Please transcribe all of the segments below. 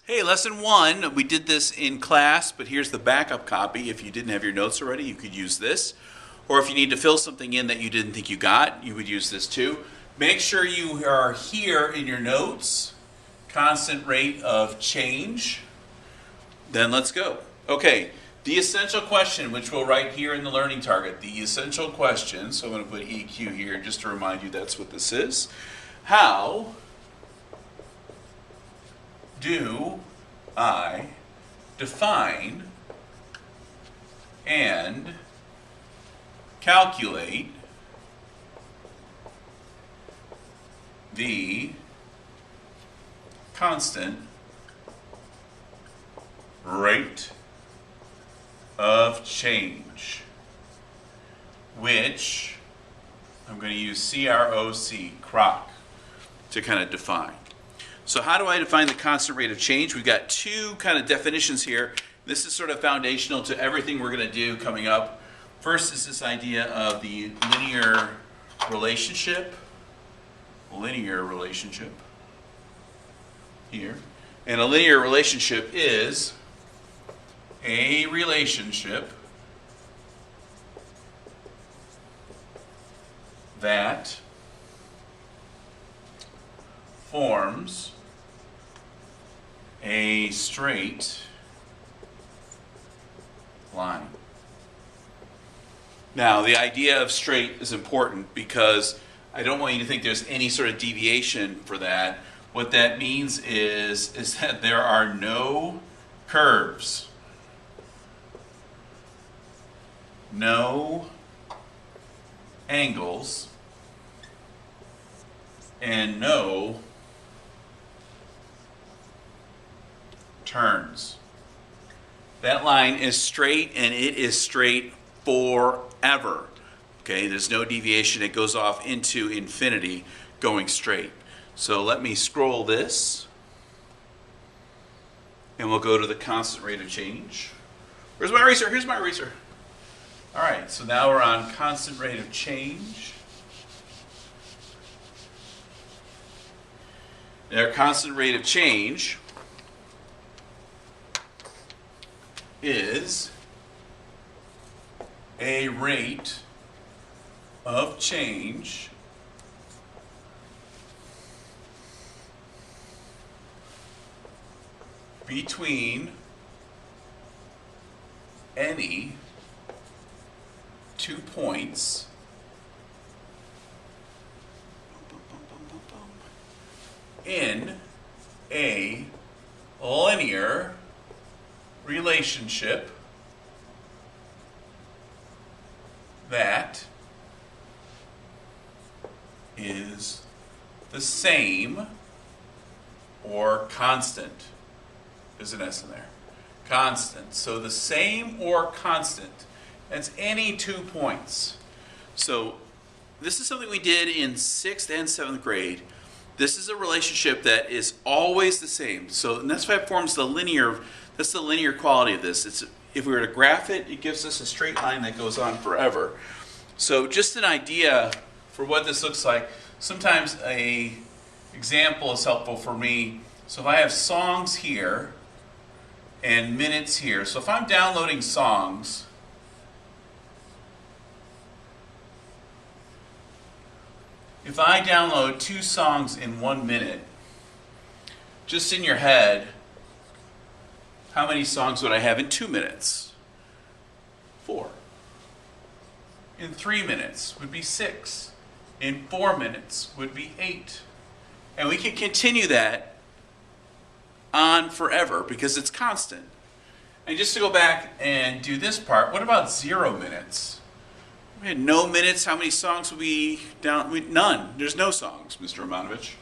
Hey, lesson one, we did this in class, but here's the backup copy. If you didn't have your notes already, you could use this. Or if you need to fill something in that you didn't think you got, you would use this too. Make sure you are here in your notes, constant rate of change. Then let's go. Okay, the essential question, which we'll write here in the learning target, the essential question, so I'm going to put EQ here just to remind you that's what this is. How do I define and calculate the constant rate of change, which I'm going to use CROC to kind of define. So how do I define the constant rate of change? We've got two kind of definitions here. This is sort of foundational to everything we're going to do coming up. First is this idea of the linear relationship here. And a linear relationship is a relationship that forms a straight line. Now, the idea of straight is important because I don't want you to think there's any sort of deviation for that. What that means is that there are no curves, no angles, and no turns. That line is straight, and it is straight forever. Okay, there's no deviation. It goes off into infinity going straight. So let me scroll this, and we'll go to the constant rate of change. Where's my eraser? Here's my eraser. All right, so now we're on constant rate of change. Our constant rate of change is a rate of change between any 2 points in a linear relationship that is the same or constant. There's an S in there. Constant. So the same or constant. That's any 2 points. So this is something we did in 6th and 7th grade. This is a relationship that is always the same. So and that's why it forms the linear, that's the linear quality of this. It's, if we were to graph it, it gives us a straight line that goes on forever. So just an idea for what this looks like. Sometimes a example is helpful for me. So if I have songs here and minutes here. So if I'm downloading songs, if I download 2 songs in 1 minute, just in your head, how many songs would I have in 2 minutes? 4. In 3 minutes would be 6. In 4 minutes would be 8. And we can continue that on forever because it's constant. And just to go back and do this part, what about 0 minutes? We had no minutes. How many songs would we down? None. There's no songs, Mr. Romanovich.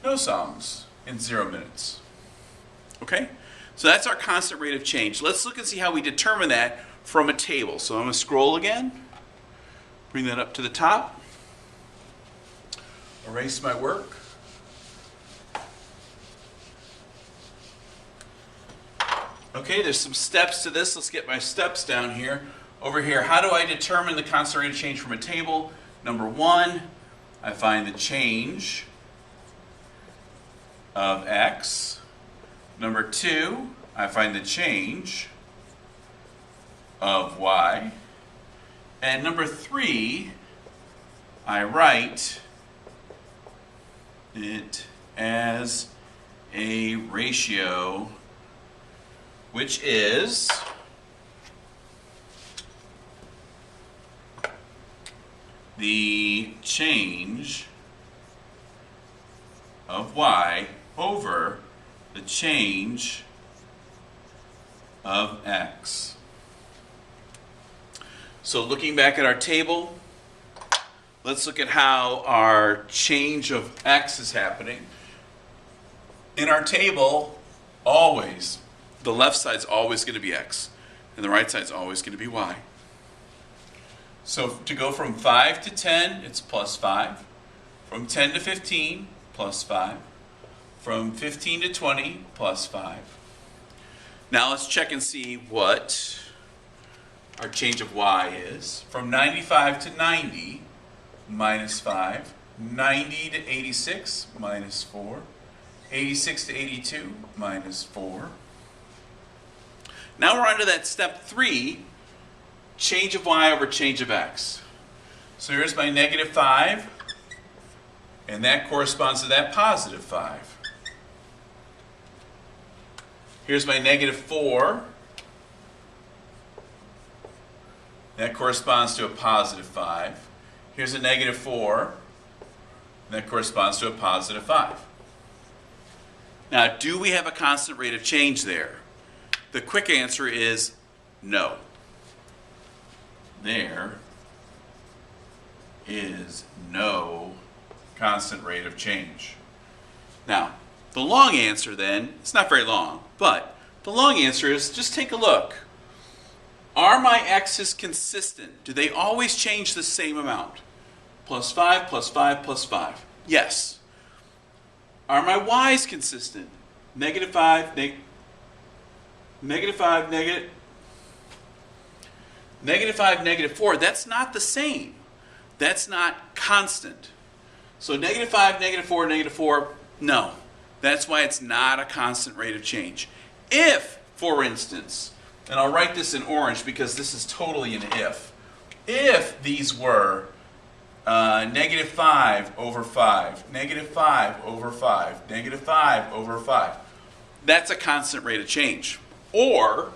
No songs in 0 minutes. Okay? So that's our constant rate of change. Let's look and see how we determine that from a table. So I'm going to scroll again. Bring that up to the top. Erase my work. Okay, there's some steps to this. Let's get my steps down here. Over here, how do I determine the constant rate of change from a table? Number 1, I find the change of x Number 2, I find the change of y. And number 3, I write it as a ratio, which is the change of y over the change of x. So looking back at our table, let's look at how our change of x is happening. In our table, always, the left side's always going to be x, and the right side's always going to be y. So to go from 5 to 10, it's plus 5. From 10 to 15, plus 5. From 15 to 20, plus 5. Now let's check and see what our change of y is. From 95 to 90, minus 5. 90 to 86, minus 4. 86 to 82, minus 4. Now we're on to that step 3, change of y over change of x. So here's my negative 5, and that corresponds to that positive 5. Here's my negative 4. That corresponds to a positive 5. Here's a negative 4. That corresponds to a positive 5. Now, do we have a constant rate of change there? The quick answer is no. There is no constant rate of change. Now, the long answer then, it's not very long, but the long answer is just take a look. Are my x's consistent? Do they always change the same amount? Plus 5, plus 5, plus 5. Yes. Are my y's consistent? Negative 5, negative 5, negative 5, negative 4. That's not the same. That's not constant. So negative 5, negative 4, no. That's why it's not a constant rate of change. If, for instance, and I'll write this in orange because this is totally an if these were negative 5 over 5, negative 5 over 5, negative 5 over 5, that's a constant rate of change. Or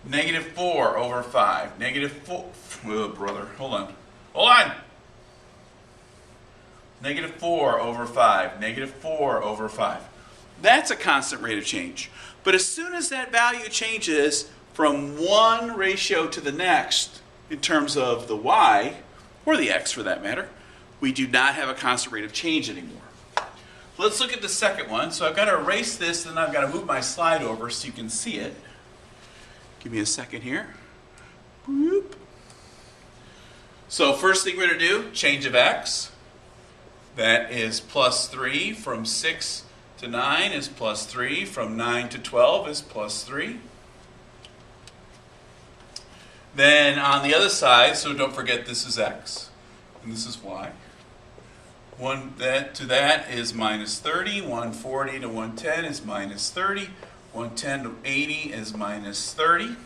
negative 4 over 5, negative 4, oh brother, hold on. Negative 4 over 5, negative 4 over 5. That's a constant rate of change. But as soon as that value changes from one ratio to the next, in terms of the y, or the x for that matter, we do not have a constant rate of change anymore. Let's look at the second one. So I've got to erase this, and then I've got to move my slide over so you can see it. Give me a second here. Boop. So first thing we're going to do, change of x. That is plus 3 from 6 to 9 is plus 3. From 9 to 12 is plus 3. Then on the other side, so don't forget this is x and this is y. To that is minus 30. 140 to 110 is minus 30. 110 to 80 is minus 30.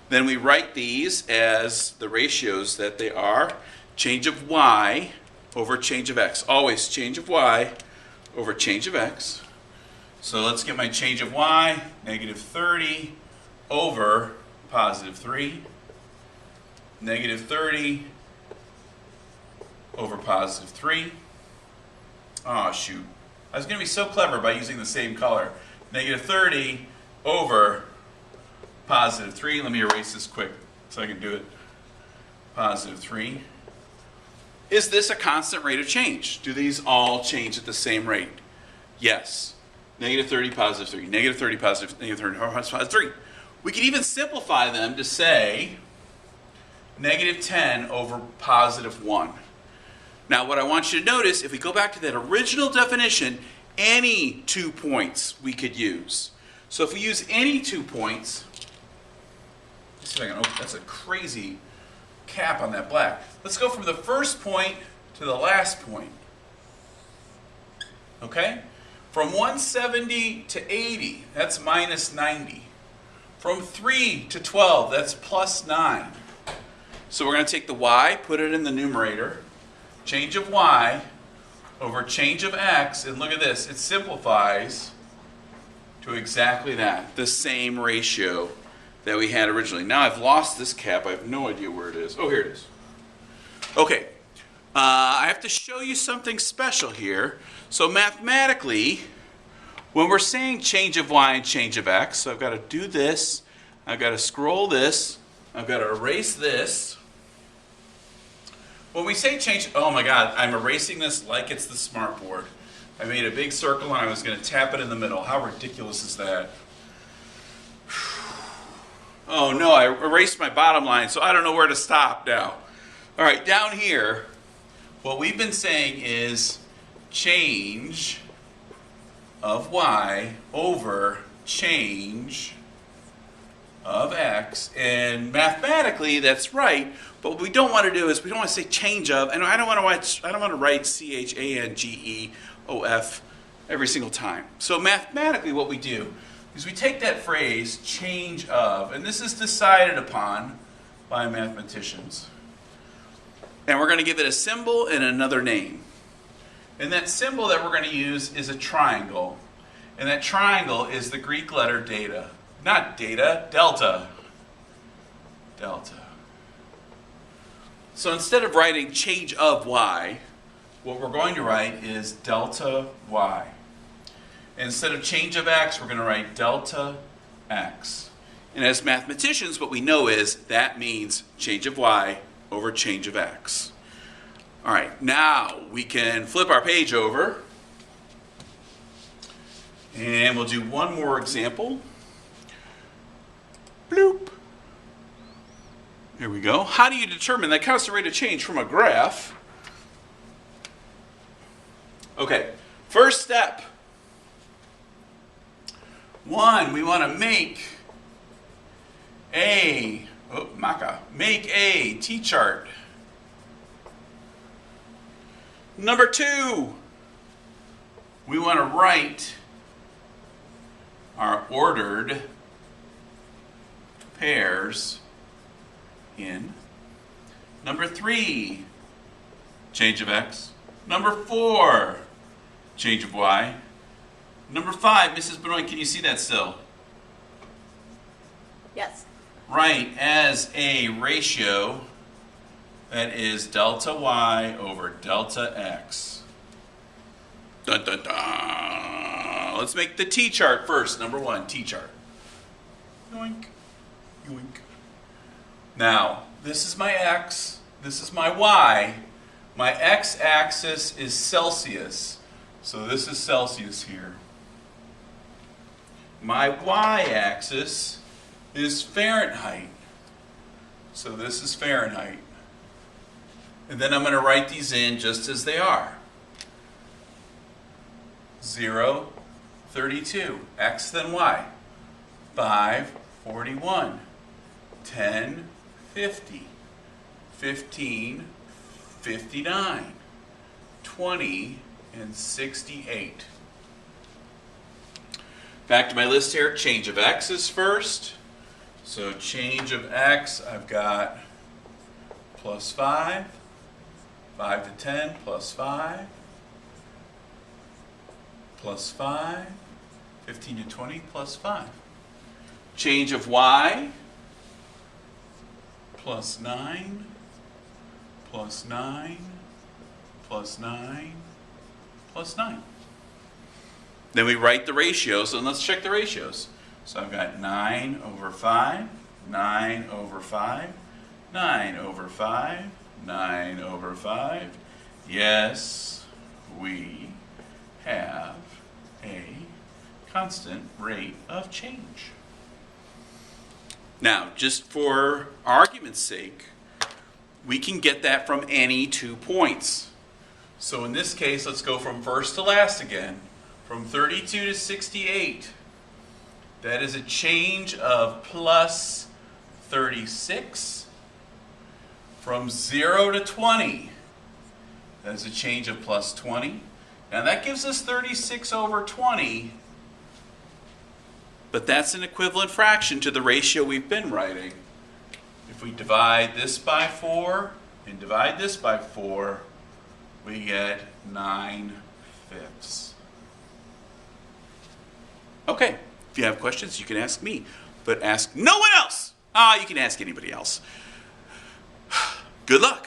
Then we write these as the ratios that they are. Change of y over change of x. Always change of y over change of x. So let's get my change of y, negative 30 over positive 3. Negative 30 over positive 3. Oh, shoot. I was going to be so clever by using the same color. Negative 30 over positive 3. Let me erase this quick so I can do it. Positive 3. Is this a constant rate of change? Do these all change at the same rate? Yes. Negative 30, positive 3. Negative 30, positive, negative 30, positive 3. We could even simplify them to say negative 10 over positive 1. Now what I want you to notice, if we go back to that original definition, any 2 points we could use. So if we use any 2 points, let's see if I can open, that's a crazy cap on that black. Let's go from the first point to the last point. Okay? From 170 to 80, that's minus 90. From 3 to 12, that's plus 9. So we're going to take the y, put it in the numerator, change of y over change of x, and look at this, it simplifies to exactly that, the same ratio that we had originally. Now I've lost this cap, I have no idea where it is. Oh, here it is. Okay, I have to show you something special here. So mathematically, when we're saying change of y and change of x, so I've got to do this, I've got to scroll this, I've got to erase this. When we say change, oh my God, I'm erasing this like it's the smartboard. I made a big circle and I was going to tap it in the middle. How ridiculous is that? Oh no, I erased my bottom line, so I don't know where to stop now. All right, down here, what we've been saying is change of y over change of x, and mathematically that's right, but what we don't want to do is we don't want to say change of, and I don't want to write CHANGEOF every single time. So mathematically what we do is we take that phrase change of, and this is decided upon by mathematicians, and we're going to give it a symbol and another name. And that symbol that we're going to use is a triangle. And that triangle is the Greek letter data. Not data, delta. Delta. So instead of writing change of y, what we're going to write is delta y. And instead of change of x, we're going to write delta x. And as mathematicians, what we know is that means change of y over change of x. All right, now we can flip our page over and we'll do one more example. Bloop. There we go. How do you determine that constant rate of change from a graph? Okay, first step. One, we want to make a t-chart. Number two, we want to write our ordered pairs in. Number three, change of x. Number four, change of y. Number five, Mrs. Benoit, can you see that still? Yes. Right, as a ratio that is delta y over delta x. Dun, dun, dun. Let's make the t-chart first. Number one, t-chart. Yoink, yoink. Now, this is my x, this is my y. My x-axis is Celsius, so this is Celsius here. My y-axis is Fahrenheit, so this is Fahrenheit. And then I'm going to write these in just as they are. 0, 32, x then y. 5, 41, 10, 50, 15, 59, 20, and 68. Back to my list here, change of x is first. So change of x, I've got plus 5, 5 to 10, plus 5, plus 5, 15 to 20, plus 5. Change of y, plus 9, plus 9, plus 9, plus 9. Then we write the ratios, and let's check the ratios. So I've got 9 over 5, 9 over 5, 9 over 5, 9 over 5. Yes, we have a constant rate of change. Now, just for argument's sake, we can get that from any 2 points. So in this case, let's go from first to last again. From 32 to 68, that is a change of plus 36. From 0 to 20, that is a change of plus 20. Now that gives us 36 over 20, but that's an equivalent fraction to the ratio we've been writing. If we divide this by 4 and divide this by 4, we get 9/5. Okay, if you have questions, you can ask me, but ask no one else. You can ask anybody else. Good luck.